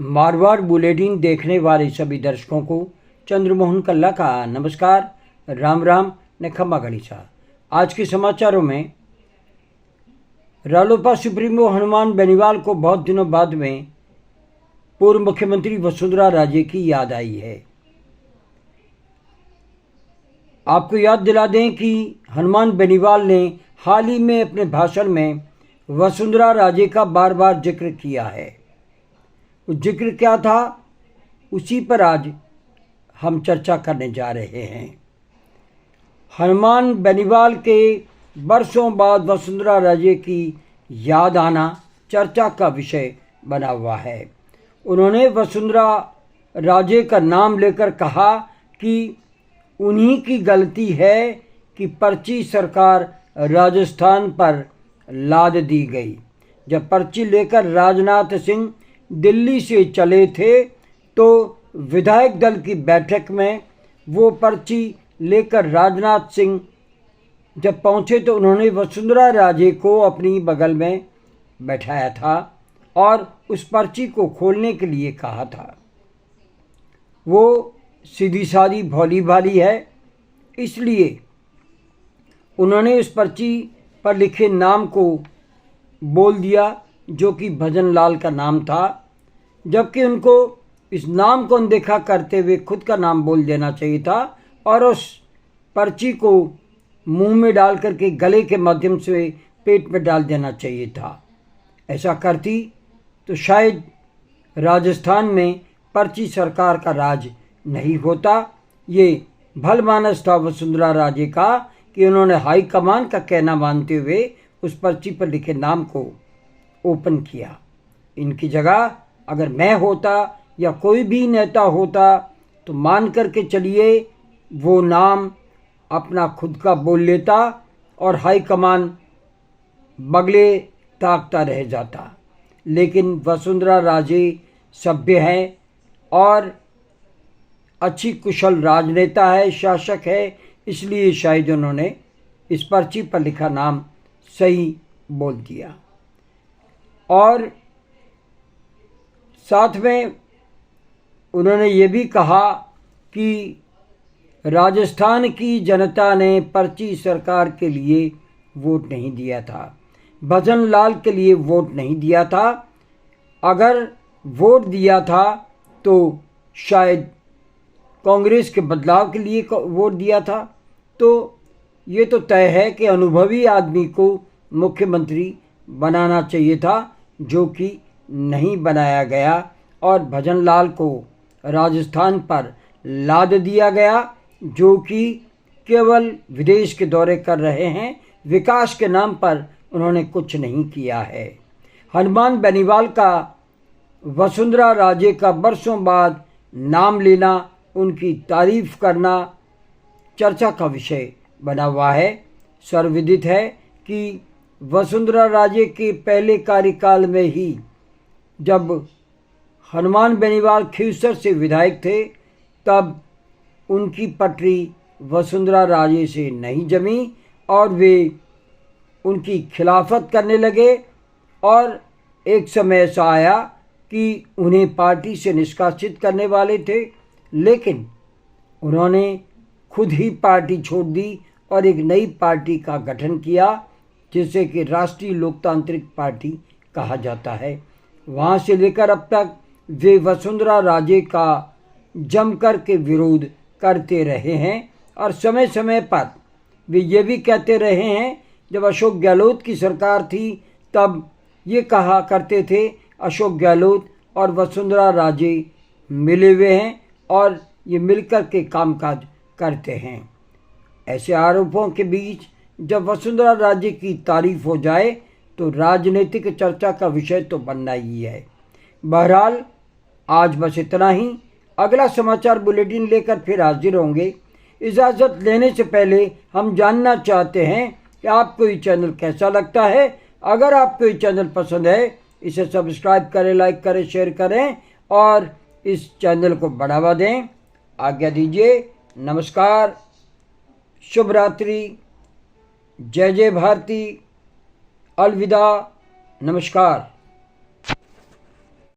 Marwar bulletin देखने वाले सभी दर्शकों को चंद्रमोहन कल्ला का नमस्कार, राम राम ने खम्मा गणिसा। आज के समाचारों में रालोपा सुप्रीमो हनुमान बेनीवाल को बहुत दिनों बाद में पूर्व मुख्यमंत्री वसुंधरा राजे की याद आई है। आपको याद दिला दें कि हनुमान बेनीवाल ने हाल ही में अपने भाषण में वसुंधरा राजे का बार बार जिक्र किया है। वो जिक्र क्या था, उसी पर आज हम चर्चा करने जा रहे हैं। हनुमान बेनीवाल के बरसों बाद वसुंधरा राजे की याद आना चर्चा का विषय बना हुआ है। उन्होंने वसुंधरा राजे का नाम लेकर कहा कि उन्हीं की गलती है कि पर्ची सरकार राजस्थान पर लाद दी गई। जब पर्ची लेकर राजनाथ सिंह दिल्ली से चले थे तो विधायक दल की बैठक में वो पर्ची लेकर राजनाथ सिंह जब पहुंचे तो उन्होंने वसुंधरा राजे को अपनी बगल में बैठाया था और उस पर्ची को खोलने के लिए कहा था। वो सीधी सादी भोली भाली है, इसलिए उन्होंने उस पर्ची पर लिखे नाम को बोल दिया जो कि भजन लाल का नाम था, जबकि उनको इस नाम को अनदेखा करते हुए खुद का नाम बोल देना चाहिए था और उस पर्ची को मुंह में डाल करके गले के माध्यम से पेट में डाल देना चाहिए था। ऐसा करती तो शायद राजस्थान में पर्ची सरकार का राज नहीं होता। ये भलमानस था वसुंधरा राजे का कि उन्होंने हाई कमान का कहना मानते हुए उस पर्ची पर लिखे नाम को ओपन किया। इनकी जगह अगर मैं होता या कोई भी नेता होता तो मान करके चलिए वो नाम अपना खुद का बोल लेता और हाई कमान बगले ताकता रह जाता। लेकिन वसुंधरा राजे सभ्य है और अच्छी कुशल राजनेता है, शासक है, इसलिए शायद उन्होंने इस पर्ची पर लिखा नाम सही बोल दिया। और साथ में उन्होंने ये भी कहा कि राजस्थान की जनता ने पर्ची सरकार के लिए वोट नहीं दिया था, भजन लाल के लिए वोट नहीं दिया था। अगर वोट दिया था तो शायद कांग्रेस के बदलाव के लिए वोट दिया था। तो ये तो तय है कि अनुभवी आदमी को मुख्यमंत्री बनाना चाहिए था, जो कि नहीं बनाया गया और भजन लाल को राजस्थान पर लाद दिया गया, जो कि केवल विदेश के दौरे कर रहे हैं। विकास के नाम पर उन्होंने कुछ नहीं किया है। हनुमान बेनीवाल का वसुंधरा राजे का बरसों बाद नाम लेना, उनकी तारीफ करना चर्चा का विषय बना हुआ है। सर्वविदित है कि वसुंधरा राजे के पहले कार्यकाल में ही जब हनुमान बेनीवाल खींवसर से विधायक थे तब उनकी पटरी वसुंधरा राजे से नहीं जमी और वे उनकी खिलाफत करने लगे। और एक समय ऐसा आया कि उन्हें पार्टी से निष्कासित करने वाले थे, लेकिन उन्होंने खुद ही पार्टी छोड़ दी और एक नई पार्टी का गठन किया, जिसे कि राष्ट्रीय लोकतांत्रिक पार्टी कहा जाता है। वहाँ से लेकर अब तक वे वसुंधरा राजे का जमकर के विरोध करते रहे हैं और समय समय पर वे ये भी कहते रहे हैं, जब अशोक गहलोत की सरकार थी तब ये कहा करते थे अशोक गहलोत और वसुंधरा राजे मिले हुए हैं और ये मिलकर के कामकाज करते हैं। ऐसे आरोपों के बीच जब वसुंधरा राजे की तारीफ हो जाए तो राजनीतिक चर्चा का विषय तो बनना ही है। बहरहाल आज बस इतना ही। अगला समाचार बुलेटिन लेकर फिर हाजिर होंगे। इजाज़त लेने से पहले हम जानना चाहते हैं कि आपको ये चैनल कैसा लगता है। अगर आपको ये चैनल पसंद है, इसे सब्सक्राइब करें, लाइक करें, शेयर करें और इस चैनल को बढ़ावा दें। आज्ञा दीजिए। नमस्कार, शुभ रात्रि, जय जय भारती, अलविदा, नमस्कार।